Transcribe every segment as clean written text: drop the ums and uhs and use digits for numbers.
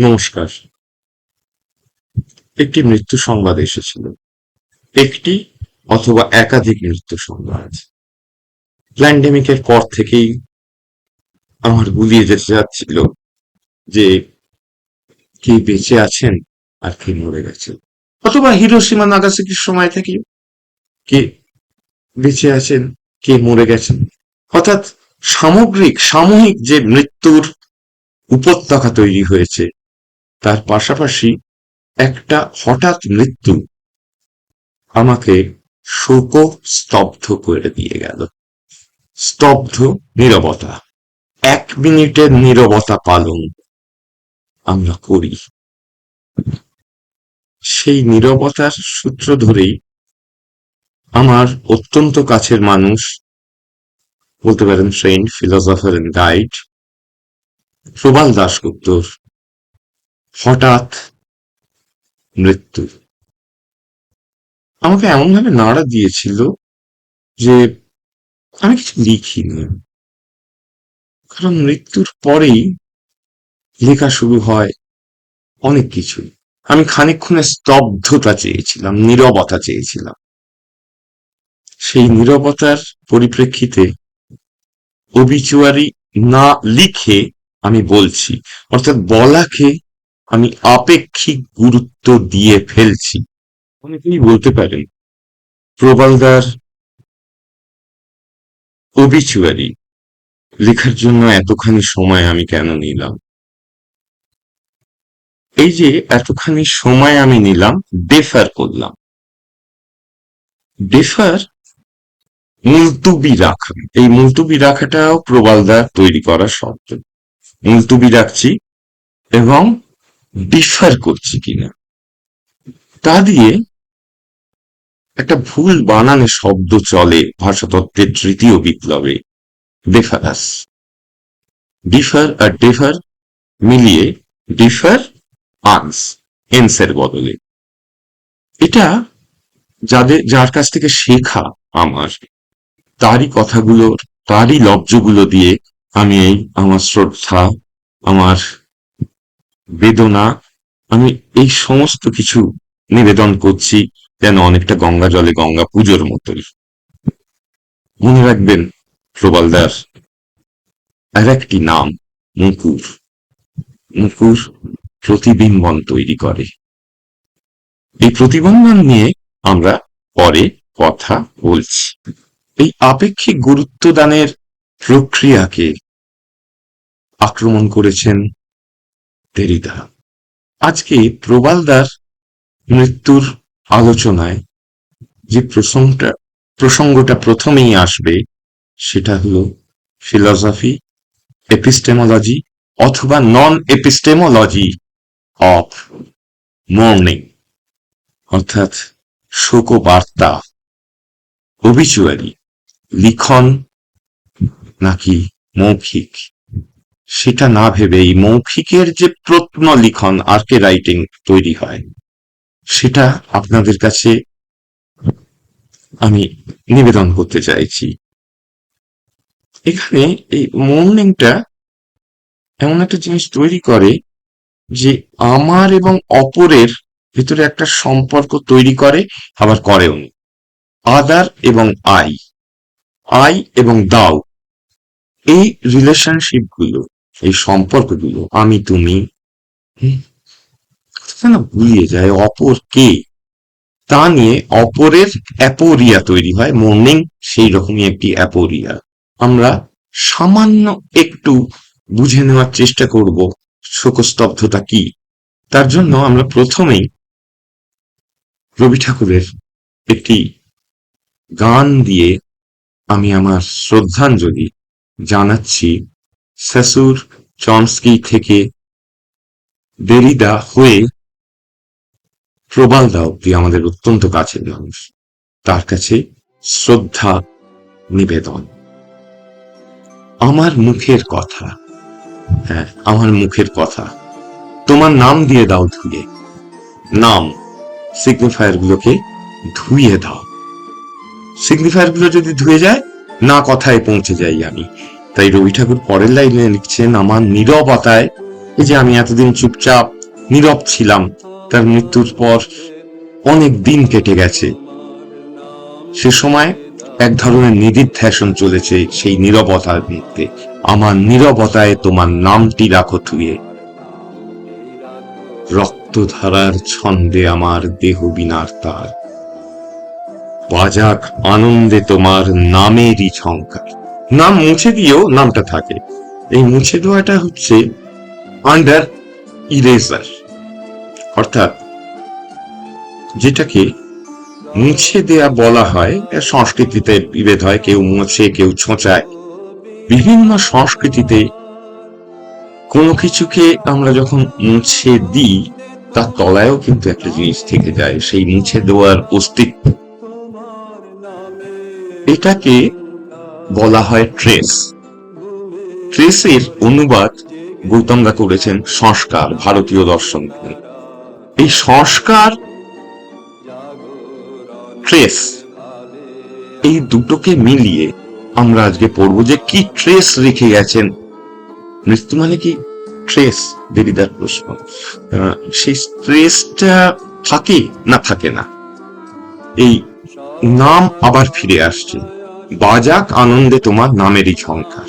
নমস্কার। একটি মৃত্যু সংবাদ এসেছিল। একটি অথবা একাধিক মৃত্যু সংবাদ। প্যান্ডেমিকের পর থেকেই আমার গুলিয়ে যেতে যাচ্ছিল যে কে বেঁচে আছেন আর কে মরে গেছেন, অথবা হিরোশিমা নাগাসাকির সময় থেকে কে বেঁচে আছেন, কে মরে গেছেন। অর্থাৎ সামূহিক যে মৃত্যুর উপত্যকা তৈরি হয়েছে, তার পাশাপাশি একটা হঠাৎ মৃত্যু আমাকে শোকস্তব্ধ করে দিয়ে গেল। স্তব্ধ নীরবতা, 1 মিনিটের নীরবতা পালন আমরা করি। সেই নীরবতার সূত্র ধরেই আমার অত্যন্ত কাছের মানুষ, বলতে পারেন ফ্রেন্ড, ফিলোসফার এন্ড গাইড, প্রবাল দাশগুপ্তর হঠাৎ মৃত্যু আমাকে এমন ভাবে নাড়া দিয়েছিল যে আমি কিছু লিখিনি। কারণ মৃত্যুর পরেই লেখা শুরু হয় অনেক কিছু। আমি খানিকক্ষণের স্তব্ধতা চেয়েছিলাম, নীরবতা চেয়েছিলাম। সেই নীরবতার পরিপ্রেক্ষিতে অবিচুয়ারি না লিখে আমি বলছি, অর্থাৎ বলাকে আমি আপেক্ষিক গুরুত্ব দিয়ে ফেলছি। অনেকেই বলতে পারেন প্রবালদার অবিচুয়ারি লেখার জন্য এতখানি সময় আমি কেন নিলাম। এই যে এতখানি সময় আমি নিলাম, ডেফার করলাম। ডেফার মুলতুবি রাখা, এই মুলতুবি রাখাটাও প্রবালদার তৈরি করা শব্দ। মুলতুবি রাখছি এবং ডিফার করছি কিনা তা দিয়ে একটা ভুল বানানে শব্দ চলে ভাষাতত্ত্বের তৃতীয় বিপ্লবে, ডেফারাস। ডিফার আর ডেফার মিলিয়ে ডিফার আন্স, এন্সের বদলে। এটা যার কাছ থেকে শেখা আমার, তারই কথাগুলো, তারই লব্জগুলো দিয়ে আমি আমার শ্রদ্ধা, আমার বেদনা, আমি এই সমস্ত কিছু নিবেদন করছি, যেন অনেকটা গঙ্গা জলে গঙ্গা পুজোর মতোই। মনে রাখবেন প্রবালদার আর একটি নাম মুকুর। মুকুর প্রতিবিম্বন তৈরি করে। এই প্রতিবিম্বন নিয়ে আমরা পরে কথা বলছি। এই আপেক্ষিক গুরুত্ব দানের প্রক্রিয়াকে আক্রমণ করেছেন দেরিদা। আজকে প্রবালদার মৃত্যুর আলোচনায় যে প্রসঙ্গটা প্রথমেই আসবে, সেটা হলো ফিলসফি, এপিস্টেমোলজি অথবা নন এপিস্টেমোলজি অফ মর্নিং, অর্থাৎ শোকবার্তা, অবিচুয়ারি লিখন নাকি মৌখিক, সেটা না ভেবেই মৌখিকের যে প্রত্ন লিখন, আর্কে রাইটিং তৈরি হয়, সেটা আপনাদের কাছে আমি নিবেদন করতে চাইছি। এখানে এই মর্নিংটা এমন একটা জিনিস তৈরি করে যে আমার এবং অপরের ভিতরে একটা সম্পর্ক তৈরি করে, আবার করেও। আদার এবং আই এবং দাও, এই রিলেশনশিপ গুলো, এই সম্পর্কগুলো, আমি তুমি, না ভুলিয়ে যায় অপর কে, তা নিয়ে অপরের অ্যাপোরিয়া তৈরি হয়। মর্নিং সেই রকমই একটি অ্যাপোরিয়া। আমরা সামান্য একটু বুঝে নেওয়ার চেষ্টা করব শোকস্তব্ধতা কি। তার জন্য আমরা প্রথমেই রবি ঠাকুরের একটি গান দিয়ে আমি আমার শ্রদ্ধাঞ্জলি জানাচ্ছি। সেসুর, চমস্কি থেকে দেরিদা হয়ে প্রবালদা অব্দি আমাদের অত্যন্ত কাছের মানুষ, তার কাছে শ্রদ্ধা নিবেদন। আমার মুখের কথা, হ্যাঁ আমার মুখের কথা, তোমার নাম দিয়ে দাও ধুয়ে, নাম সিগনিফায়ার গুলোকে ধুয়ে দাও। সিগনিফায়ার গুলো যদি ধুয়ে যায়, না কথায় পৌঁছে যাই আমি। তাই রবি ঠাকুর পরের লাইনে লিখছেন, আমার নীরবতায় এই যে আমি এতদিন চুপচাপ নীরব ছিলাম, তার মৃত্যুর পর অনেক দিন কেটে গেছে, সে সময় এক ধরনের নিদিধ্যাসন চলেছে সেই নীরবতার মধ্যে। আমার নীরবতায় তোমার নামটি রাখো থুয়ে, রক্তধারার ছন্দে আমার দেহ বিনার তার, বাজাক আনন্দে তোমার নামেরই ঝংকার। নাম মুছে দিয়েও নামটা থাকে। এই মুছে দেওয়াটা হচ্ছে আন্ডার ইরেজার, অর্থাৎ যেটাকে মুছে দেয়া বলা হয়। সংস্কৃতিতে বিভেদ হয়, কেউ মুছে কেউ ছোঁচায়। বিভিন্ন সংস্কৃতিতে কোনো কিছুকে আমরা যখন মুছে দিই তার তলায়ও কিন্তু একটা জিনিস থেকে যায়, সেই মুছে দেওয়ার অস্তিত্ব। এটাকে বলা হয় ট্রেস। ট্রেসের অনুবাদ গৌতমদা করেছেন সংস্কার, ভারতীয় দর্শন। এই সংস্কার, ট্রেস, এই দুটোকে মিলিয়ে আমরা আজকে পড়বো যে কি ট্রেস রেখে গেছেন মৃত্যু। মানে কি ট্রেস? দেরিদার প্রশ্ন। সেই ট্রেসটা থাকে না থাকে না। এই নাম আবার ফিরে আসছে, বাজাক আনন্দে তোমার নামেরই ঝংকার।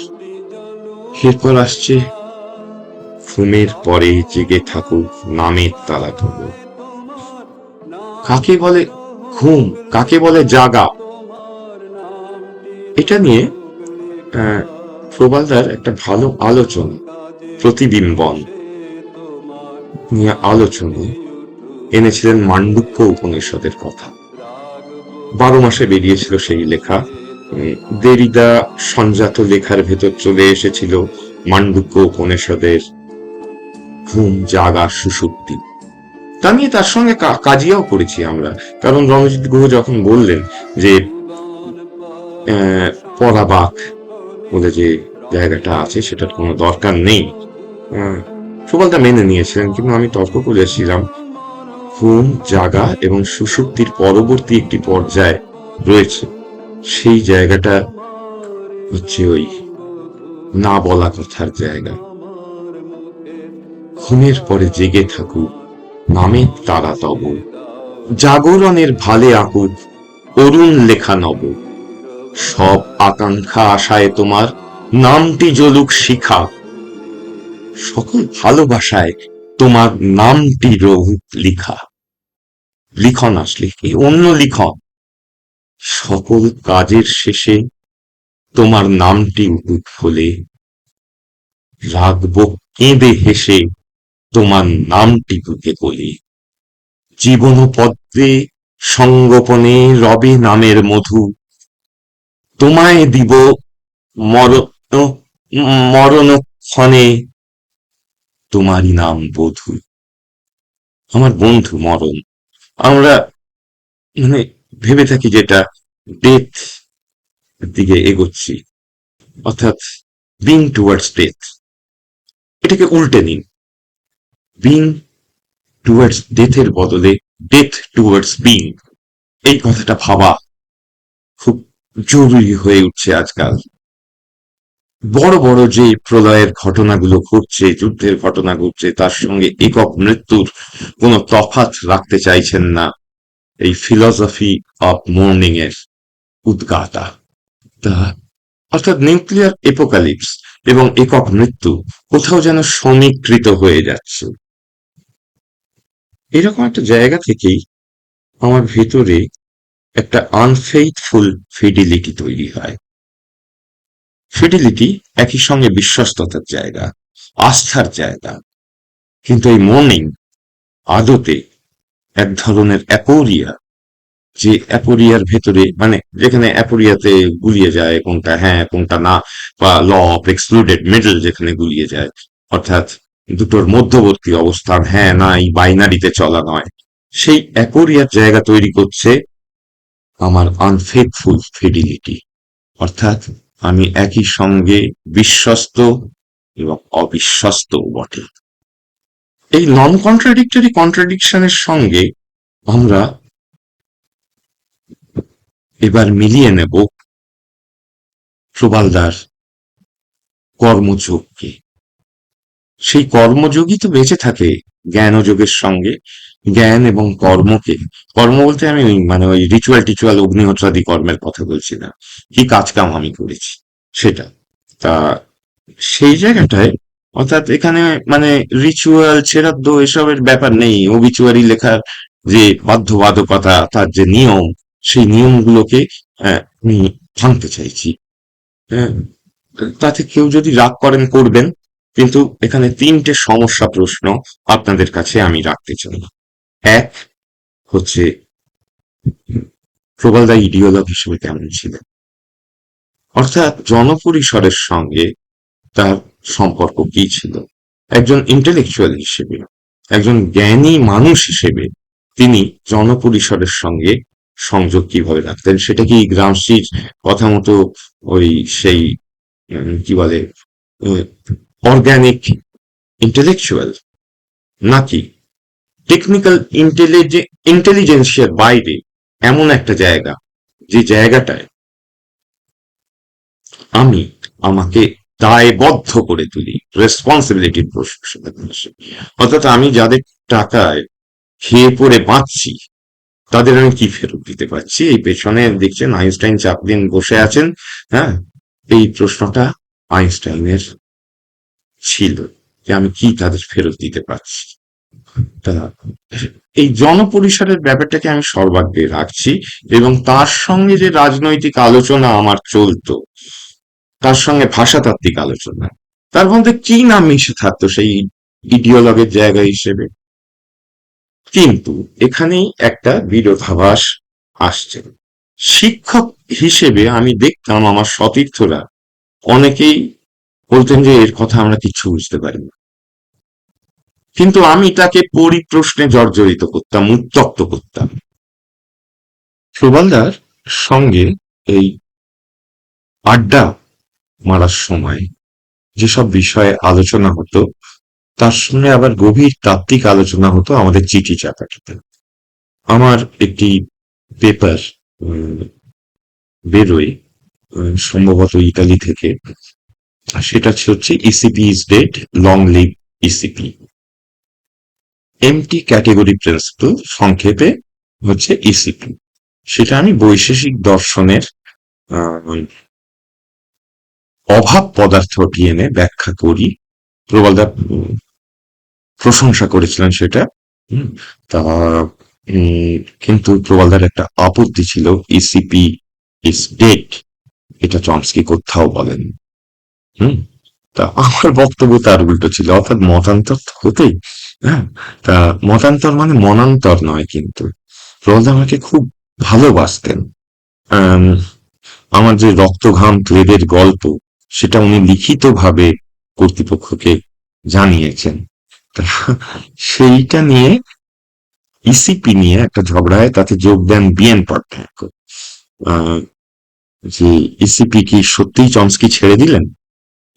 এরপর আসছে ঘুমের পরে জেগে থাকুক নামের তালা ধরো। কাকে বলে ঘুম, কাকে বলে জাগা, এটা নিয়ে প্রবালদার একটা ভালো আলোচনা, প্রতিবিম্বন নিয়ে আলোচনা এনেছিলেন মান্ডুক্য উপনিষদের কথা। 12 মাসে বেরিয়েছিল সেই লেখা। দেরিদা সংজাত লেখার ভেতর চলে এসেছিল মান্ডুক্য উপনিষদের ঘুম, জাগা, সুষুপ্তি। তা নিয়ে তার সঙ্গে কাজিয়াও করেছি আমরা। কারণ রণজিৎ গুহ যখন বললেন যে পরাবাক বলে যে জায়গাটা আছে সেটার কোনো দরকার নেই, প্রবালদা মেনে নিয়েছিলেন। কিন্তু আমি তর্ক করেছিলাম, ঘুম, জাগা এবং সুষুপ্তির পরবর্তী একটি পর্যায় রয়েছে, সেই জায়গাটা হচ্ছে ওই না বলা কথার জায়গা। ঘুমের পরে জেগে থাকুক নামে তারা তব, জাগরণের ভালে আকুক অরুণ লেখা নব, সব আকাঙ্ক্ষা আশায় তোমার নামটি জ্বলুক শিখা, সকল ভালোবাসায় তোমার নামটি রহুক লিখা। লিখন আসলে কি অন্য লিখন, সকল কাজের শেষে তোমার নামটি উঠুক ফলে, রাখব কেঁদে হেসে তোমার নামটি বুকে বলে, জীবন পদ্মে সঙ্গোপনে রবে নামের মধু, তোমায় দিব মরণক্ষণে তোমারই নাম বধূ। আমার বন্ধু মরণ, আমরা মানে ভেবে থাকি যেটা ডেথ দিকে এগোচ্ছি, অর্থাৎ বিং টুয়ার্ডস ডেথ। এটাকে উল্টে নিন, বিং টুয়ার্ডস ডেথের বদলে ডেথ টুয়ার্ডস বিং। এই কথাটা ভাবা খুব জরুরি হয়ে উঠছে আজকাল। বড় বড় যে প্রলয়ের ঘটনাগুলো ঘটছে, যুদ্ধের ঘটনা ঘটছে, তার সঙ্গে একক মৃত্যুর কোনো তফাৎ রাখতে চাইছেন না এই ফিলসফি অফ মর্নিং এর উদ্গাতা। তা অর্থাৎ নিউক্লিয়ার এপোকালিপস এবং একক মৃত্যু কোথাও যেন সমীকৃত হয়ে যাচ্ছে। এরকম একটা জায়গা থেকেই আমার ভেতরে একটা আনফেইথফুল ফিডিলিটি তৈরি হয়। ফিডিলিটি একই সঙ্গে বিশ্বস্ততার জায়গা, আস্থার জায়গা। কিন্তু এই মর্নিং আদতে এক ধরনের অ্যাপোরিয়া, যে অ্যাপোরিয়ার ভেতরে মানে যেখানে অ্যাপোরিয়াতে গুলিয়ে যায় কোনটা হ্যাঁ কোনটা না, বা ল অফ এক্সক্লুডেড মিডল যেখানে গুলিয়ে যায়, অর্থাৎ দুটোর মধ্যবর্তী অবস্থান, হ্যাঁ না এই বাইনারিতে চলা নয়, সেই অ্যাপোরিয়ার জায়গা তৈরি করছে আমার আনফেথফুল ফিডিলিটি। অর্থাৎ আমি একই সঙ্গে বিশ্বস্ত এবং অবিশ্বস্ত বটে। এই নন কন্ট্রাডিক্টরি কন্ট্রাডিকশনের সঙ্গে আমরা এবার মিলিয়ে নেব প্রবালদার কর্মযোগকে। সেই কর্মযোগই তো বেঁচে থাকে জ্ঞান ও যোগের সঙ্গে। জ্ঞান এবং কর্মকে, কর্ম বলতে আমি মানে ওই রিচুয়াল টিচুয়াল অগ্নিহোত্রাদি কর্মের কথা বলছি না, কি কাজ কাম আমি করেছি সেটা। তা সেই জায়গাটায়, অর্থাৎ এখানে মানে রিচুয়াল ছেড়াদ্দ এসবের ব্যাপার নেই। ওবিচুয়ারি লেখার যে বাধ্যবাধকতা, তার যে নিয়ম, সেই নিয়মগুলোকে আমি ভাঙতে চাইছি। হ্যাঁ, তাতে কেউ যদি রাগ করেন করবেন, কিন্তু এখানে তিনটে সমস্যা প্রশ্ন আপনাদের কাছে আমি রাখতে চাই। এক হচ্ছে, প্রবালদা ইডিওলগ হিসেবে কেমন ছিলেন, অর্থাৎ জনপরিসরের সঙ্গে তার সম্পর্ক কি ছিল। একজন ইন্টেলেকচুয়াল হিসেবে, একজন জ্ঞানী মানুষ হিসেবে তিনি জনপরিসরের সঙ্গে সংযোগ কিভাবে রাখতেন, সেটা কি গ্রামসির কথা মতো ওই সেই কি বলে অর্গানিক ইন্টেলেকচুয়াল, নাকি টেকনিক্যাল ইন্টেলিজেন্সিয়ার বাইরে এমন একটা জায়গা, যে জায়গাটায় আমি আমাকে দায়বদ্ধ করে তুলি, রেসপন্সিবিলিটির প্রশ্ন সেখানে আসে। অর্থাৎ আমি যাদের টাকায় খেয়ে পড়ে বাঁচছি, তাদের আমি কি ফেরত দিতে পারছি। এই পেছনে দেখছেন আইনস্টাইন চাপলিন বসে আছেন। হ্যাঁ, এই প্রশ্নটা আইনস্টাইনের ছিল, যে আমি কি তাদের ফেরত দিতে পারছি। তা এই জনপরিসরের ব্যাপারটাকে আমি সর্বাগ্রে রাখছি, এবং তার সঙ্গে যে রাজনৈতিক আলোচনা আমার চলতো, তার সঙ্গে ভাষাতাত্ত্বিক আলোচনা, তার মধ্যে কি না মিশে থাকতো সেই ইডিওলগের জায়গা হিসেবে। কিন্তু এখানেই একটা বিরোধাভাস আসছে। শিক্ষক হিসেবে আমি দেখতাম আমার সতীর্থরা অনেকেই বলতেন যে এর কথা আমরা কিচ্ছু বুঝতে পারি না, কিন্তু আমি তাকে পরিপ্রশ্নে জর্জরিত করতাম, উত্তপ্ত করতাম। প্রবালদার সঙ্গে এই আড্ডা মারার সময় যেসব বিষয়ে আলোচনা হতো, তার সঙ্গে আবার গভীর তাত্ত্বিক আলোচনা হতো আমাদের চিঠি চাপাটিতে। আমার একটি পেপার বেরোয়, সম্ভবত ইতালি থেকে, সেটা হচ্ছে ECP is dead, long live ECP. Empty category principle, সংক্ষেপে হচ্ছে ইসিপি। সেটা আমি বৈশেষিক দর্শনের অভাব পদার্থটি এনে ব্যাখ্যা করি। প্রবলদা প্রশংসা করেছিলেন সেটা। হুম, তা কিন্তু প্রবলদার একটা আপত্তি ছিল, ইসিপি ইজ ডেড, এটা চমস্কি কোথাও বলেন। হুম, তা আমার বক্তব্য তার উল্টো ছিল, অর্থাৎ মতান্তর তো হতেই। হ্যাঁ, তা মতান্তর মানে মনান্তর নয়, কিন্তু প্রবলদা আমাকে খুব ভালোবাসতেন। আম, আমার যে রক্ত ঘাম ক্লেদের গল্প, সেটা উনি লিখিতভাবে কর্তৃপক্ষকে জানিয়েছেন। তা সেইটা নিয়ে, ইসিপি নিয়ে একটা ঝগড়া হয়, তাতে যোগ দেন বিএন পটনায়ক। আহ, যে ইসিপি কি সত্যিই চমস্কি ছেড়ে দিলেন।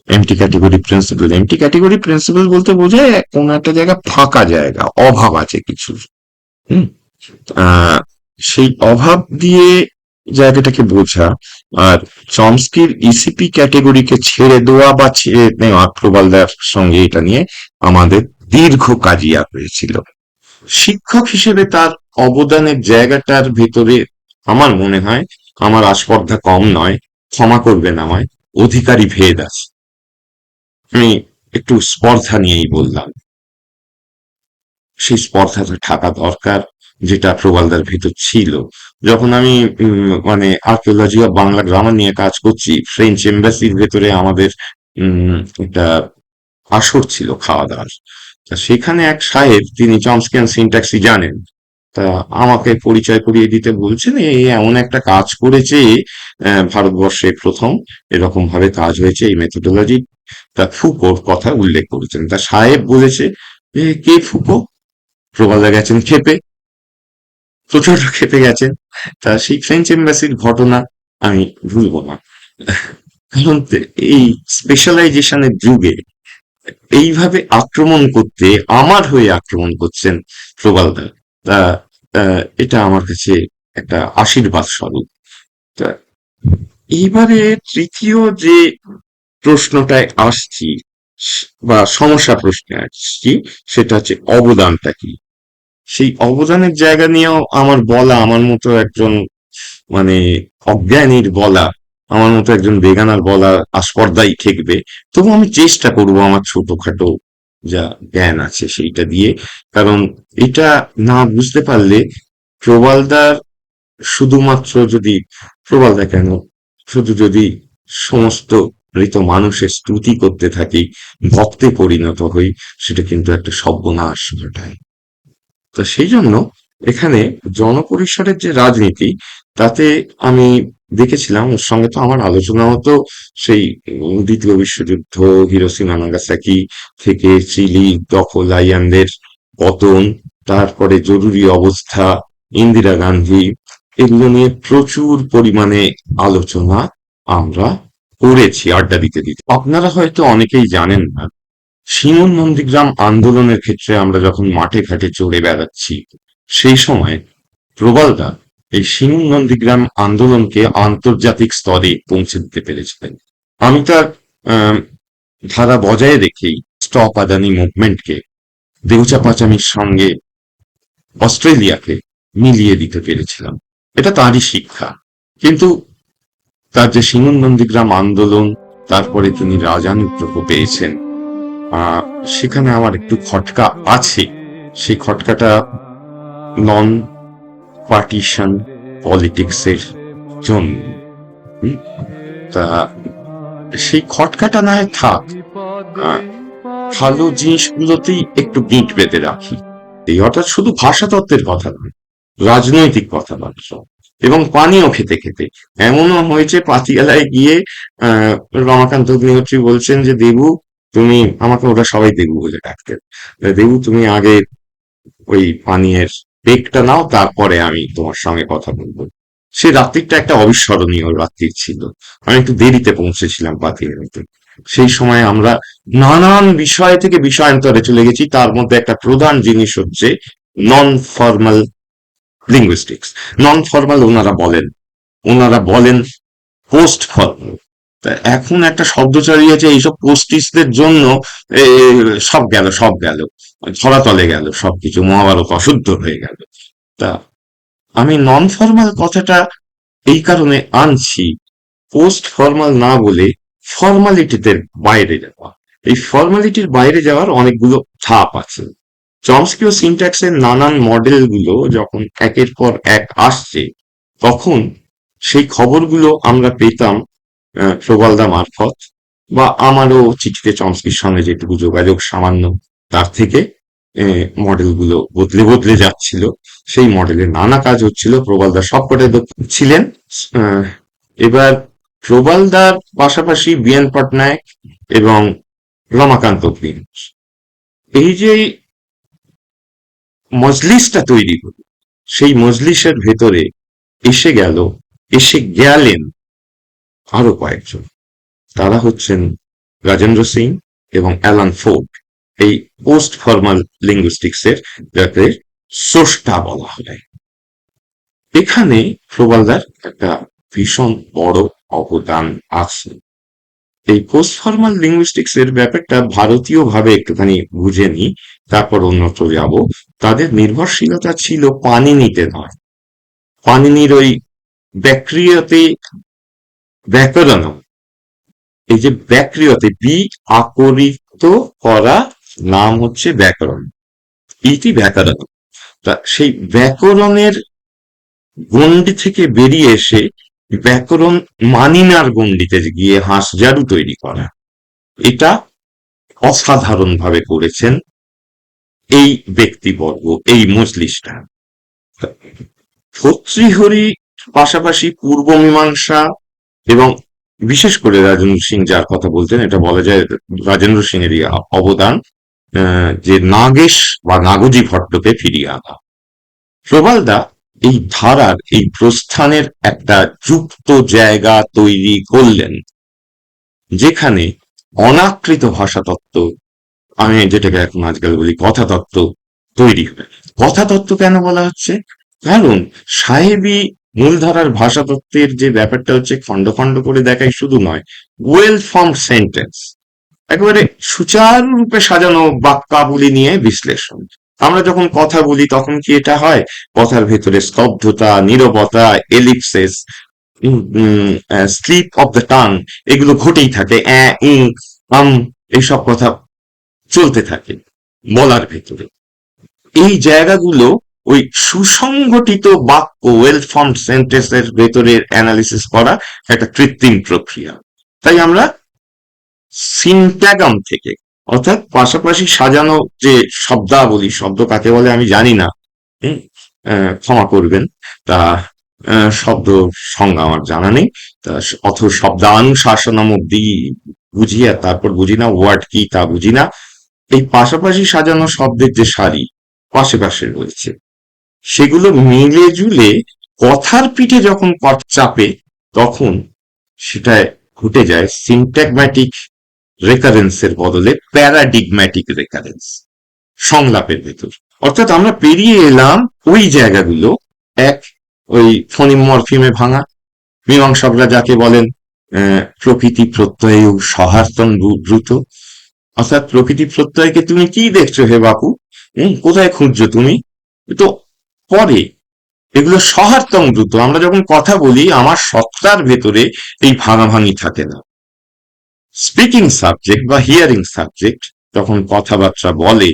Empty category principle, empty category principle বলতে বোঝায় কোন একটা জায়গা ফাঁকা জায়গা, অভাব আছে কিছু। হুম, আহ, সেই অভাব দিয়ে জায়গাটাকে বোঝা। আর চমস্কির ইসিপি ক্যাটেগরিকে ছেড়ে দেওয়া বা ছেড়ে নেওয়া, প্রবালদার সঙ্গে এটা নিয়ে আমাদের দীর্ঘ কাজিয়া হয়েছিল। শিক্ষক হিসেবে তার অবদানের জায়গাটার ভিতরে আমার মনে হয় আমার আস্পর্ধা কম নয়, ক্ষমা করবেন আমায়, অধিকারী ভেদ আছে। আমি একটু স্পর্ধা নিয়েই বললাম, সেই স্পর্ধাটা থাকা দরকার, যেটা প্রবালদার ভিতর ছিল। যখন আমি মানে আর্কিওলজি অফ বাংলা গ্রামার নিয়ে কাজ করছি, ফ্রেঞ্চ এম্বাসির ভেতরে আমাদের একটা আসর ছিল খাওয়া দাওয়ার। তা সেখানে এক সাহেব, তিনি চমস্কিয়ান সিনট্যাক্সই জানেন, তা আমাকে পরিচয় করিয়ে দিতে বলছেন, এই এমন একটা কাজ করেছে, ভারতবর্ষে প্রথম এরকম ভাবে কাজ হয়েছে, এই মেথোডোলজি। তা ফুকোর কথা উল্লেখ করেছেন। তা সাহেব বলেছে, কে ফুকো? প্রবাদা গেছেন ক্ষেপে, প্রচন্ড ক্ষেপে গেছেন। তা সেই ফ্রেঞ্চ এম্বাসির ঘটনা আমি ভুলবো না। কারণ এই স্পেশালাইজেশনের যুগে এইভাবে আক্রমণ করতে, আমার হয়ে আক্রমণ করছেন প্রবালদা, তা এটা আমার কাছে একটা আশীর্বাদ স্বরূপ। তা এইবারে তৃতীয় যে প্রশ্নটায় আসছি, বা সমস্যা প্রশ্নে আসছি, সেটা হচ্ছে অবদানটা কি। সেই অবদানের জায়গা নিয়েও আমার বলা, আমার মতো একজন মানে অজ্ঞানীর বলা, আমার মতো একজন বেগানার বলা আস্পর্ধাই ঠেকবে। তবু আমি চেষ্টা করব আমার ছোটখাটো যা জ্ঞান আছে সেইটা দিয়ে। কারণ এটা না বুঝতে পারলে প্রবালদার শুধুমাত্র যদি, প্রবালদা কেন, শুধু যদি সমস্ত মৃত মানুষের স্তুতি করতে থাকি, ভক্তে পরিণত হই, সেটা কিন্তু একটা সর্বনাশ ঘটায়। তো সেই জন্য এখানে জনপরিসরের যে রাজনীতি, তাতে আমি দেখেছিলাম, ওর সঙ্গে তো আমার আলোচনা হতো সেই দ্বিতীয় বিশ্বযুদ্ধ, হিরোশিমা নাগাসাকি থেকে চিলি দখলাইয়ানদের পতন, তারপরে জরুরি অবস্থা, ইন্দিরা গান্ধী, এগুলো নিয়ে প্রচুর পরিমাণে আলোচনা আমরা করেছি আড্ডা দিতে দিতে। আপনারা হয়তো অনেকেই জানেন না, সিমন নন্দীগ্রাম আন্দোলনের ক্ষেত্রে আমরা যখন মাঠে ঘাটে চড়ে বেড়াচ্ছি, সেই সময় প্রবালদা এই সিমন নন্দীগ্রাম আন্দোলনকে আন্তর্জাতিক স্তরে পৌঁছে দিতে পেরেছিলেন। আমি তার আহ, ধারা বজায় রেখেই স্টপ আদানি মুভমেন্টকে দেউচা পাচামির সঙ্গে অস্ট্রেলিয়াকে মিলিয়ে দিতে পেরেছিলাম। এটা তারই শিক্ষা। কিন্তু তার যে সিমন নন্দীগ্রাম আন্দোলন, তারপরে তিনি রাজানুগ্রহ পেয়েছেন, আহ সেখানে আমার একটু খটকা আছে। সেই খটকাটা নন পার্টিশন পলিটিক্স এর জন্য। হুম, তা সেই খটকাটা না হয় থাক, আহ, ভালো জিনিসগুলোতেই একটু গিঁট বেঁধে রাখি। এই অর্থাৎ শুধু ভাষাতত্ত্বের কথা নয়, রাজনৈতিক কথাবার্তা এবং পানীয় খেতে খেতে এমনও হয়েছে, পাতিয়ালায় গিয়ে আহ রমাকান্ত অগ্নিহোত্রী বলছেন যে, দেবু তুমি আমাকে, ওরা সবাই দেবু বলে ডাকতেন, দেবু তুমি আগে ওই পানীয়ের পেকটা নাও, তারপরে আমি তোমার সঙ্গে কথা বলবো। সে রাত্রিটা একটা অবিস্মরণীয় রাত্রি ছিল। আমি একটু দেরিতে পৌঁছেছিলাম পাতিয়ালাতে। সেই সময় আমরা নানান বিষয় থেকে বিষয়ান্তরে চলে গেছি, তার মধ্যে একটা প্রধান জিনিস হচ্ছে non formal linguistics. Non formal ওনারা বলেন পোস্ট ফর্মাল। তা এখন একটা শব্দ চালিয়েছে এইসব পোস্টিসদের জন্য, এ, সব গেল ধরাতলে গেল, সবকিছু মহাভারত অশুদ্ধ হয়ে গেল। তা আমি নন ফর্মাল কথাটা এই কারণে আনছি, পোস্ট ফর্মাল না বলে ফর্মালিটিতে বাইরে যাওয়া। এই ফর্মালিটির বাইরে যাওয়ার অনেকগুলো ধাপ আছে। চমস্কি ও সিনট্যাক্সের নানান মডেল গুলো যখন একের পর এক আসছে, তখন সেই খবরগুলো আমরা পেতাম প্রবালদা মারফত, বা আমারও চিঠিতে চমস্কির সঙ্গে যেটুকু যোগাযোগ সামান্য, তার থেকে মডেলগুলো বদলে বদলে যাচ্ছিল। সেই মডেলে নানা কাজ হচ্ছিল, প্রবালদা সবকটায় দক্ষ ছিলেন। আহ, এবার প্রবালদার পাশাপাশি বিএন পটনায়ক এবং রমাকান্ত প্রিন্স, এই যে মজলিসটা তৈরি হলো, সেই মজলিসের ভেতরে এসে গেলেন আরো কয়েকজন। তারা হচ্ছেন রাজেন্দ্র সিং এবং অ্যালান ফোর্ড, এই পোস্ট ফর্মাল লিঙ্গুইস্টিক্স এর, যাকে স্রষ্টা বলা হয়। এখানে প্রবালদার একটা ভীষণ বড় অবদান আছে। এই পোস্ট ফর্মাল লিঙ্গুইস্টিক্স এর ব্যাপারটা ভারতীয় ভাবে একটুখানি বুঝে নি, তারপর অন্যত্র যাব। তাদের নির্ভরশীলতা ছিল পাণিনিতে নয়, পাণিনির ওই ব্যাক্রিয়তে ব্যাকরণ, এই যে ব্যাক্রিয়তে বি আকরিত করা নাম হচ্ছে ব্যাকরণ, ইতি ব্যাকরণ। তা সেই ব্যাকরণের গণ্ডি থেকে বেরিয়ে এসে ব্যাকরণ মানিনার গণ্ডিতে গিয়ে হাঁসজারু তৈরি করা, এটা অসাধারণ ভাবে করেছেন এই ব্যক্তিবর্গ, এই মজলিসটা। ভর্তৃহরি পাশাপাশি পূর্ব মীমাংসা এবং বিশেষ করে রাজেন্দ্র সিং যার কথা বলতেন, এটা বলা যায় রাজেন্দ্র সিং এরই অবদান, যে নাগেশ বা নাগজি ভট্টকে ফিরিয়ে আনা। প্রবালদা এই ধারার এই প্রস্থানের একটা যুক্ত জায়গা তৈরি করলেন, যেখানে অনাকৃত ভাষাতত্ত্ব, আমি যেটাকে এখন আজকাল বলি কথাতত্ত্ব, তৈরি হয়। কথাতত্ত্ব কেন বলা হচ্ছে? কারণ সাহেবী মূলধারার ভাষাতত্ত্বের যে ব্যাপারটা হচ্ছে, খন্ড খন্ড করে দেখাই শুধু নয়, ওয়েল ফর্ম সেন্টেন্স, একেবারে সুচারুরূপে সাজানো বাক্যাবলী নিয়ে বিশ্লেষণ। আমরা যখন কথা বলি তখন কি এটা হয়? কথার ভেতরে স্তব্ধতা, নীরবতা, ellipsis, slip of the tongue, এগুলো ঘটেই থাকে। এইসব কথা চলতে থাকে বলার ভেতরে। এই জায়গাগুলো ওই সুসংগঠিত বাক্য, ওয়েল ফর্মড সেন্টেন্সের ভেতরে অ্যানালিসিস করা একটা কৃত্রিম প্রক্রিয়া। তাই আমরা সিনট্যাগম থেকে, অর্থাৎ পাশাপাশি সাজানো যে শব্দাবলী, শব্দ কাকে বলে আমি জানি না, হুম, ক্ষমা করবেন, তা শব্দ সংজ্ঞা আমার জানা নেই, তা অথ শব্দানুশাসনম অব্দি বুঝি, আর তারপর বুঝি না ওয়ার্ড কি তা বুঝি না। এই পাশাপাশি সাজানো শব্দের যে সারি পাশে পাশে রয়েছে, সেগুলো মিলে জুলে কথার পিঠে যখন চাপে, তখন সেটায় ঘটে যায় সিনট্যাগম্যাটিক রেকারেন্সের বদলে প্যারাডিগম্যাটিক রেকারেন্স সংলাপের ভেতর। অর্থাৎ আমরা পেরিয়ে এলাম ওই জায়গাগুলো, এক, ওই ফোনিম মরফিমে ভাঙা, মীমাংসকরা যাকে বলেন প্রকৃতি প্রত্যয় সহার্তন দ্রুত, অর্থাৎ প্রকৃতি প্রত্যয়কে তুমি কি দেখছো হে বাপু, কোথায় খুঁজছো তুমি, তো পরে এগুলো সহার্তং দ্রুত। আমরা যখন কথা বলি আমার সত্তার ভেতরে এই ভাঙাভাঙি থাকে না। স্পিকিং সাবজেক্ট বা হিয়ারিং সাবজেক্ট যখন কথাবার্তা বলে,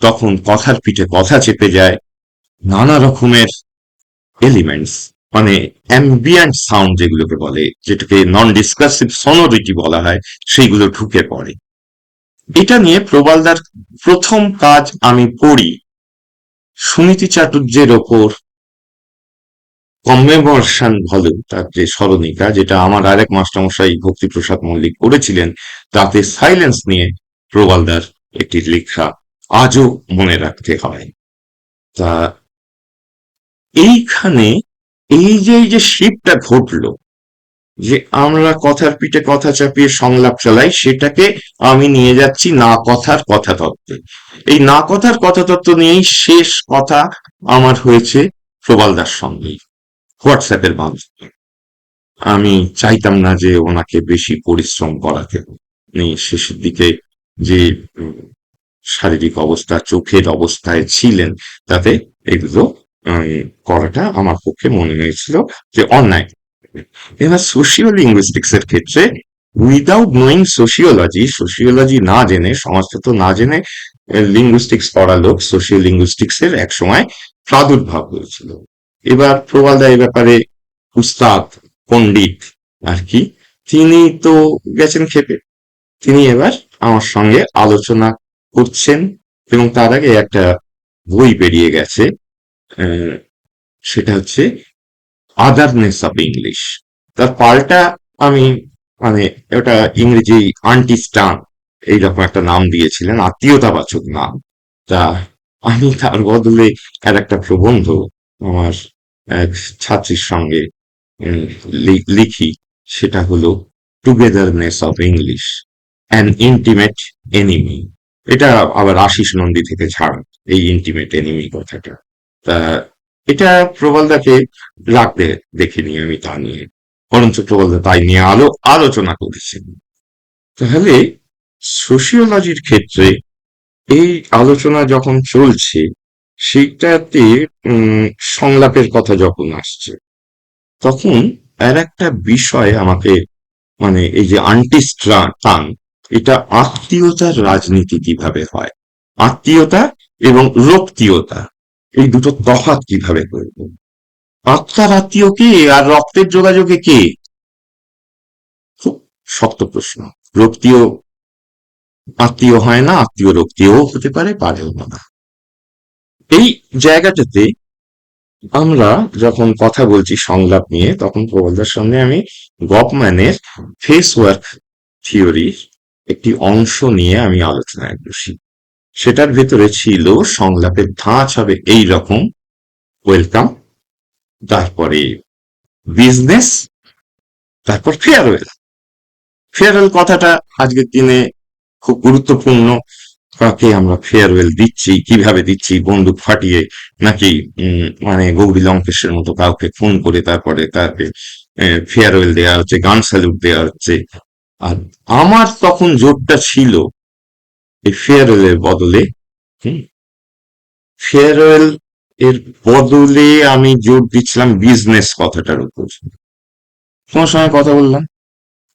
তখন কথার পিঠে কথা চেপে যায়, নানা রকমের এলিমেন্টস, মানে অ্যাম্বিয়েন্ট সাউন্ড যেগুলোকে বলে, যেটাকে নন ডিসকাসিভ সোনোরিটি বলা হয়, সেইগুলো ঢুকে পড়ে। এটা নিয়ে প্রবালদার প্রথম কাজ আমি পড়ি সুনীতি চাটুর্যের ওপর কমেমোরেশন ভলিউম, তার যে স্মরণিকা, যেটা আমার আরেক মাস্টারমশাই ভক্তিপ্রসাদ মল্লিক করেছিলেন, তাতে সাইলেন্স নিয়ে প্রবালদার একটি লেখা আজও মনে রাখতে হয়। তা এইখানে এই যে শিফটটা ঘটলো, যে আমরা কথার পিঠে কথা চাপিয়ে সংলাপ চালাই, সেটাকে আমি নিয়ে যাচ্ছি না কথার কথা তত্ত্বে। এই না কথার কথা তত্ত্ব নিয়েই শেষ কথা আমার হয়েছে প্রবালদার সঙ্গেই হোয়াটসঅ্যাপের মাধ্যমে। আমি চাইতাম না যে ওনাকে বেশি পরিশ্রম করাতে। উনি শেষের দিকে যে শারীরিক অবস্থা, চোখের অবস্থায় ছিলেন, তাতে এগুলো করাটা আমার পক্ষে মনে হয়েছিল যে অন্যায়। এবার সোশিও লিঙ্গুইস্টিক্স এর ক্ষেত্রে উইদাউট নোয়িং সোশিওলজি, সোশিওলজি না জেনে, সমাজতত্ত্ব না জেনে লিঙ্গুইস্টিক্স পড়া লোক সোশিও লিঙ্গুইস্টিক্স এর এক সময় প্রাদুর্ভাব হয়েছিল। এবার প্রবালদা এ ব্যাপারে উস্তাদ, পণ্ডিত আর কি, তিনি তো গেছেন খেপে। তিনি এবার আমার সঙ্গে আলোচনা করছেন, এবং তার আগে একটা বই বেরিয়ে গেছে, সেটা হচ্ছে আদারনেস অফ ইংলিশ। তার পাল্টা আমি, মানে ওটা ইংরেজি আন্টিস্টান এইরকম একটা নাম দিয়েছিলেন, আত্মীয়তাবাচক নাম। তা আমি তার বদলে আর একটা প্রবন্ধ আমার এক ছাত্রীর সঙ্গে লিখি, সেটা হলো togetherness of English, an intimate enemy. এটা আবার আশিস নন্দী থেকে ছাড়া, এই ইন্টিমেট এনিমি কথাটা। তা এটা প্রবলদাকে রাখতে দেখিনি আমি তা নিয়ে, বরঞ্চ প্রবলদা তাই নিয়ে আলোচনা করেছেন। তাহলে সোশিওলজির ক্ষেত্রে এই আলোচনা যখন চলছে, সেইটাতে সংলাপের কথা যখন আসছে, তখন আর একটা বিষয় আমাকে, মানে এই যে টান, এটা আত্মীয়তার রাজনীতি কিভাবে হয়, আত্মীয়তা এবং রক্তীয়তা, এই দুটো তফাৎ কিভাবে করব, আত্মার আত্মীয় কে আর রক্তের যোগাযোগে কে? খুব শক্ত প্রশ্ন। রক্তীয় আত্মীয় হয় না, আত্মীয় রক্তীয় হতে পারে, পারেও না। এই জায়গাটাতে আমরা যখন কথা বলছি সংলাপ নিয়ে, তখন প্রবলদার সামনে আমি গফম্যানের ফেস ওয়ার্ক থিওরির একটি অংশ নিয়ে আমি আলোচনায় বসি। সেটার ভেতরে ছিল সংলাপের ধাঁচ হবে এই রকম: ওয়েলকাম, তারপরে বিজনেস, তারপর ফেয়ারওয়েল। ফেয়ারওয়েল কথাটা আজকের দিনে খুব গুরুত্বপূর্ণ। কাকে আমরা ফেয়ারওয়েল দিচ্ছি, কিভাবে দিচ্ছি, বন্দুক ফাটিয়ে নাকি মানে গৌরী লঙ্কেশের মতো কাউকে খুন করে তারপরে তাকে ফেয়ারওয়েল দেওয়া হচ্ছে, গান স্যালুট দেওয়া হচ্ছে। আর আমার তখন জোরটা ছিল এই ফেয়ারওয়েলের বদলে, হুম, ফেয়ারওয়েল এর বদলে আমি জোর দিচ্ছিলাম বিজনেস কথাটার উপর। তোমার সঙ্গে কথা বললাম,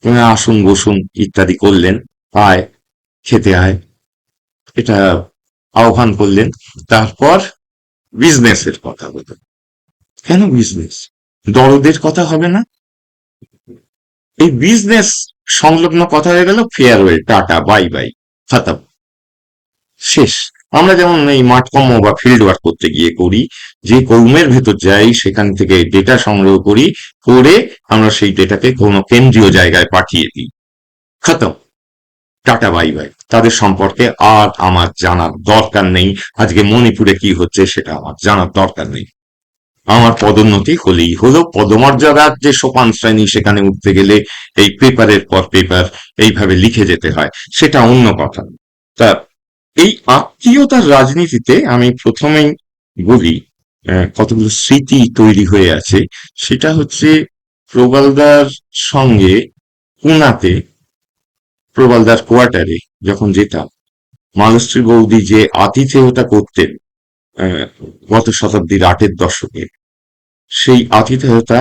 তুমি আসুন বসুন ইত্যাদি করলেন, আয় খেতে আয়, এটা আহ্বান করলেন। তারপর বিজনেসের কথা বললেন। কেন বিজনেস? দরদের কথা হবে না? এই বিজনেস সংলগ্ন কথা হয়ে গেল ফেয়ারওয়েল, টাটা, বাই বাই, খতম, শেষ। আমরা যেমন এই মাঠকর্ম বা ফিল্ড ওয়ার্ক করতে গিয়ে করি, যে কর্মের ভেতর যাই সেখান থেকে ডেটা সংগ্রহ করি, করে আমরা সেই ডেটাকে কোনো কেন্দ্রীয় জায়গায় পাঠিয়ে দিই, খতম, টাটা বাই বাই, তাদের সম্পর্কে আর আমার জানার দরকার নেই। আজকে মণিপুরে কি হচ্ছে সেটা আমার জানার দরকার নেই। আমার পদোন্নতি হলেই হলো, পদমর্যাদার যে সোপান শ্রেণী সেখানে উঠতে গেলে এই পেপারের পর পেপার এইভাবে লিখে যেতে হয়, সেটা অন্য কথা। তা এই আত্মীয়তার রাজনীতিতে আমি প্রথমেই বলি, কতগুলো স্মৃতি তৈরি হয়ে আছে। সেটা হচ্ছে প্রবালদার সঙ্গে পুনাতে, প্রবালদার কোয়ার্টারে যখন যেতাম, মালশ্রী বৌদি যে আতিথেয়তা করতেন আহ, গত শতাব্দীর 8-এর দশকে, সেই আতিথেয়তা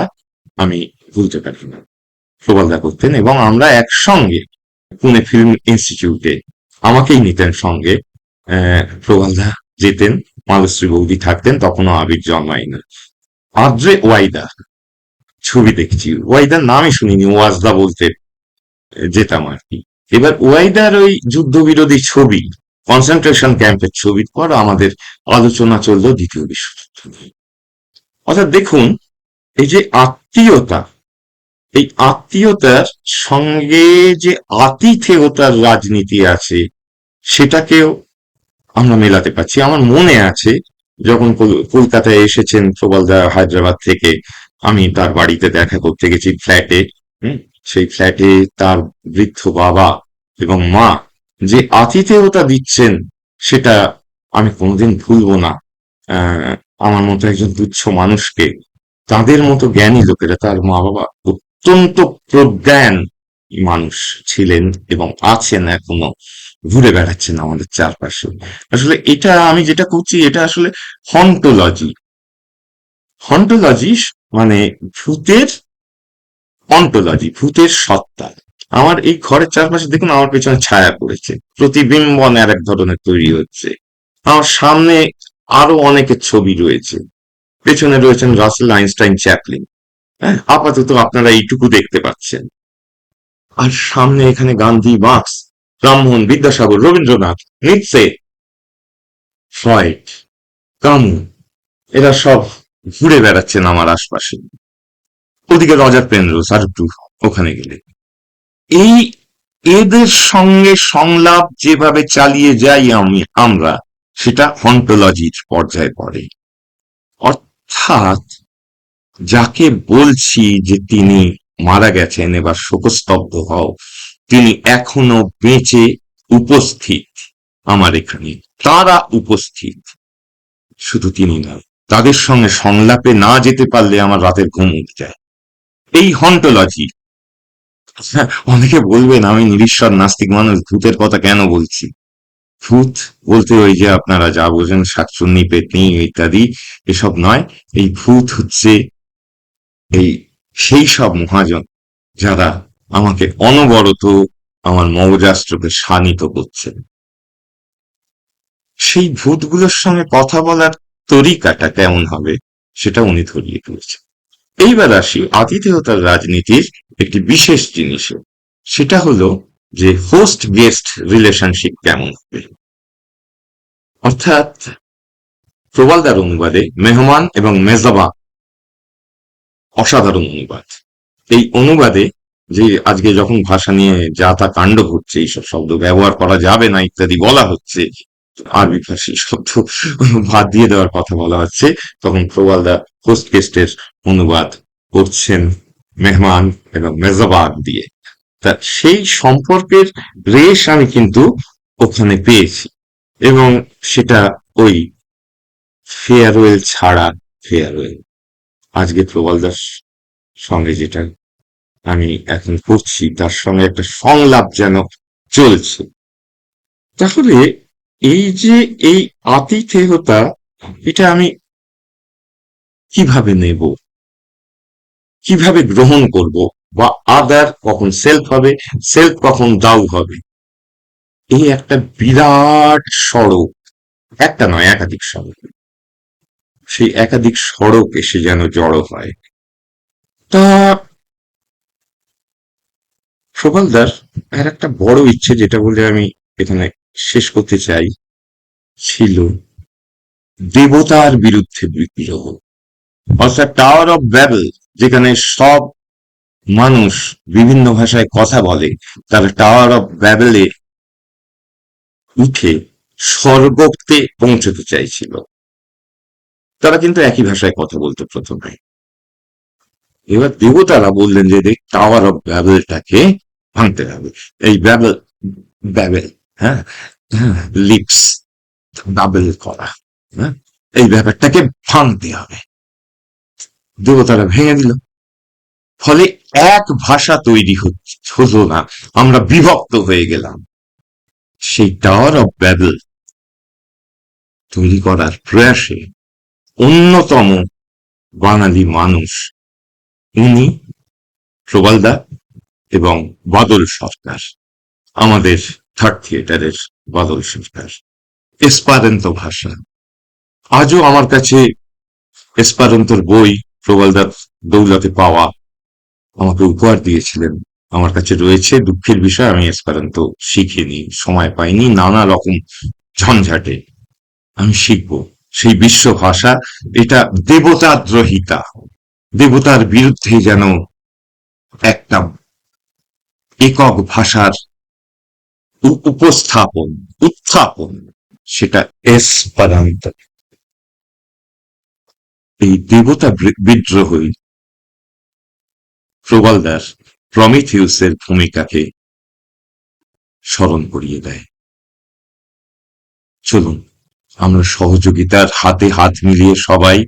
আমি ভুলতে পারি না। প্রবালদা করতেন এবং আমরা একসঙ্গে পুনে ফিল্ম ইনস্টিটিউটে আমাকেই নিতেন সঙ্গে। প্রবালদা যেতেন, মালশ্রী বৌদি থাকতেন, তখনও আবির জন্মায়নি। আদ্রে ওয়াইদা ছবি দেখেছি, ওয়াইদার নামই শুনিনি, ওয়াজদা বলতে যেতাম আর কি। এবার ওয়াইদার ওই যুদ্ধবিরোধী ছবি, কনসেন্ট্রেশন ক্যাম্পের ছবির পর আমাদের আলোচনা চললো দ্বিতীয় বিশ্বযুদ্ধ নিয়ে। অর্থাৎ দেখুন, এই যে আত্মীয়তা, এই আত্মীয়তার সঙ্গে যে আতিথেয়তার রাজনীতি আছে, সেটাকেও আমরা মেলাতে পারছি। আমার মনে আছে যখন কলকাতায় এসেছেন প্রবালদা হায়দ্রাবাদ থেকে, আমি তার বাড়িতে দেখা করতে গেছি ফ্ল্যাটে। হুম, সেই ফ্ল্যাটে তার বৃদ্ধ বাবা এবং মা যে আতিথেয়তা দিচ্ছেন, সেটা আমি কোনোদিন ভুলবো না। আহ, আমার মতো একজন তুচ্ছ মানুষকে, তাদের মতো জ্ঞানী লোকেরা, তার মা বাবা অত্যন্ত প্রজ্ঞান মানুষ ছিলেন এবং আছেন এখনো, ঘুরে বেড়াচ্ছেন আমাদের চারপাশে। আসলে এটা আমি যেটা করছি এটা আসলে হন্টোলজি। হন্টোলজি মানে ভূতের অন্টোলজি, ভূতের সত্তা। আমার এই ঘরের চারপাশে দেখুন, আমার পেছনে ছায়া পড়েছে, প্রতিবিম্বন আর এক ধরনের তৈরি হচ্ছে। আমার সামনে আরো অনেকের ছবি রয়েছে, পেছনে রয়েছেন রাসেল, আইনস্টাইন, চ্যাপলিন। হ্যাঁ, আপাতত আপনারা এইটুকু দেখতে পাচ্ছেন। আর সামনে এখানে গান্ধী, মার্কস, রামমোহন, বিদ্যাসাগর, রবীন্দ্রনাথ, নিৎসে, ফ্রয়েড, কামু, এরা সব ঘুরে বেড়াচ্ছেন আমার আশপাশে। ওদিকে রজার পেনরোজ আর একটু ওখানে গেলে। এই এদের সঙ্গে সংলাপ যেভাবে চালিয়ে যাই আমরা, সেটা হন্টোলজির পর্যায়ে পড়ে। অর্থাৎ যাকে বলছি যে তিনি মারা গেছেন, এবার শোকস্তব্ধ হও, তিনি এখনো বেঁচে উপস্থিত আমার এখানে, তারা উপস্থিত, শুধু তিনি নয়, তাদের সঙ্গে সংলাপে না যেতে পারলে আমার রাতের ঘুম উঠে যায়। এই হন্টোলজি। অনেকে বলবেন আমি নিরীশ্বর নাস্তিক মানুষ, ভূতের কথা কেন বলছি। ভূত বলতে ওই যে আপনারা যা বোঝেন শাকচুন্নি, পেতনি ইত্যাদি, এসব নয়। এই ভূত হচ্ছে এই সেই সব মহাজন যারা আমাকে অনবরত আমার মগজাস্ত্রকে শানিত করছেন। সেই ভূতগুলোর সঙ্গে কথা বলার তরিকাটা কেমন হবে সেটা উনি ধরিয়ে তুলেছেন। এইবার আসি আতিথেয়তার রাজনীতির একটি বিশেষ জিনিসে, সেটা হলো যে হোস্ট গেস্ট রিলেশনশিপ কেমন হবে। অর্থাৎ প্রবালদার অনুবাদে মেহমান এবং মেজবা, অসাধারণ অনুবাদ। এই অনুবাদে যে আজকে যখন ভাষা নিয়ে যা তা কাণ্ড ঘটছে, এইসব শব্দ ব্যবহার করা যাবে না ইত্যাদি বলা হচ্ছে, আরবি ফার্সি শব্দ বাদ দিয়ে দেওয়ার কথা বলা হচ্ছে, তখন প্রবালদা হোস্ট গেস্টের অনুবাদ করছেন মেহমান এবং মেজবান দিয়ে। তা সেই সম্পর্কের রেশ আমি কিন্তু ওখানে পেয়েছি, এবং সেটা ওই ফেয়ারওয়েল ছাড়া, ফেয়ারওয়েল আজকে প্রবালদার সঙ্গে যেটা আমি এখন করছি, তার সঙ্গে একটা সংলাপ যেন চলছে। তাহলে এই যে এই আতিথেয়তা, এটা আমি কিভাবে নেব, কিভাবে গ্রহণ করব, বা আদার কখন সেলফ হবে, সেলফ কখন দাও হবে, এই একটা বিরাট সড়ক, একটা নয় একাধিক সড়ক, সেই একাধিক সড়ক এসে যেন জড়ো হয়। তা প্রবলদার আর একটা বড় ইচ্ছে, যেটা বলে আমি এখানে শেষ করতে চাই, ছিল দেবতার বিরুদ্ধে বিদ্রোহ। অর্থাৎ টাওয়ার অফ ব্যাবেল, যেখানে সব মানুষ বিভিন্ন ভাষায় কথা বলে, তারা টাওয়ার অফ ব্যাবেলে উঠে স্বর্গতে পৌঁছতে চাইছিল। তারা কিন্তু একই ভাষায় কথা বলতো প্রথমে। এবার দেবতারা বললেন যে টাওয়ার অফ ব্যাবেলটাকে ভাঙতে হবে। এই ব্যাবেল, ব্যাবেল, হ্যাঁ, হ্যাঁ, লিপস, বাবেল করা, হ্যাঁ, এই ব্যাপারটাকে ভাঙতে হবে। দেবতারা ভেঙে দিল। ফলে এক ভাষা তৈরি হলো না, আমরা বিভক্ত হয়ে গেলাম। সেই টাওয়ার অফ ব্যাবেল তৈরি করার প্রয়াসে অন্যতম বাঙালি মানুষ, উনি প্রবালদা এবং বাদল সরকার, আমাদের থার্ড থিয়েটারের বাদল সরকার। এসপারেন্তো ভাষা, আজও আমার কাছে এসপারেন্তোর বই প্রবালদার দৌলতে পাওয়া, আমাকে উপহার দিয়েছিলেন, আমার কাছে রয়েছে। দুঃখের বিষয়, আমি এসপারেন্তো শিখিনি, সময় পাইনি, নানা রকম ঝঞ্ঝাটে। আমি শিখবো সেই বিশ্ব ভাষা। এটা দেবতাদ্রোহিতা, দেবতার বিরুদ্ধে যেন একটা একক ভাষার উপস্থাপন, উত্থাপন, সেটা এসপারান্ত। এই দেবতা বিদ্রোহী প্রবলদার প্রমিথিউসের ভূমিকাকে স্মরণ করিয়ে দেয়। চলুন আমরা সহযোগিতার হাতে হাত মিলিয়ে সবাই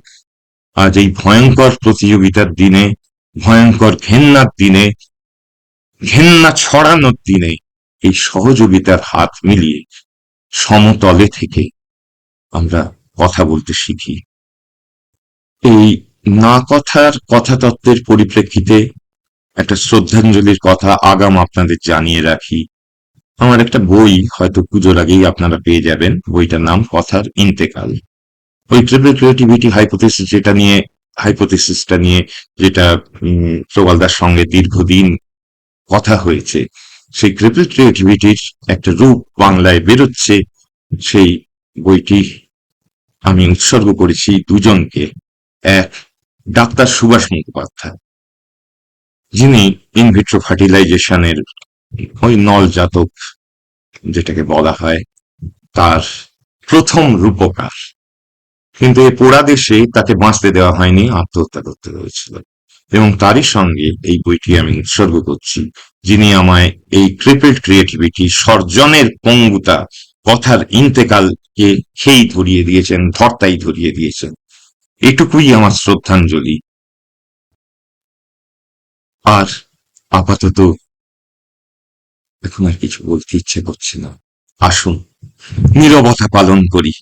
আজ এই ভয়ঙ্কর প্রতিযোগিতার দিনে, ভয়ঙ্কর ঘেন্নার দিনে, ঘেন্না ছড়ানোর দিনে, এই সহযোগিতার হাত মিলিয়ে সমতলে থেকে আমরা কথা বলতে শিখি। এই না কথার কথাতত্ত্বের পরিপ্রেক্ষিতে একটা শ্রদ্ধাঞ্জলির কথা আগাম আপনাদের জানিয়ে রাখি। আমার একটা বই হয়তো পুজোর আগেই আপনারা পেয়ে যাবেন। বইটার নাম কথার ইন্তেকাল। ওই ট্রিপল ক্রিয়েটিভিটি হাইপোথিসিসটা নিয়ে যেটা প্রবালদার সঙ্গে দীর্ঘদিন কথা হয়েছে, সেই ট্রিপল ক্রিয়েটিভিটির একটা রূপ বাংলায় বেরোচ্ছে। সেই বইটি আমি উৎসর্গ করেছি দুজনকে। এক, ডাক্তার সুভাষ মুখোপাধ্যায়, যিনি ইনভিট্রো ফার্টিলাইজেশনের ওই নল জাতক যেটাকে বলা হয়, তার প্রথম রূপকার। কিন্তু এই পোড়া দেশে তাকে বাঁচতে দেওয়া হয়নি, আত্মহত্যা করতে হয়েছিল। এবং তারই সঙ্গে এই বইটি আমি উৎসর্গ করছি, যিনি আমায় এই ট্রিপল ক্রিয়েটিভিটি, সর্জনের পঙ্গুতা, কথার ইন্তেকালকে খেই ধরিয়ে দিয়েছেন, ধর্তাই ধরিয়ে দিয়েছেন। এটুকুই আমার শ্রদ্ধাঞ্জলি। আর আপাতত এখন আর কিছু বলতে ইচ্ছে করছে না। আসুন নীরবতা পালন করি।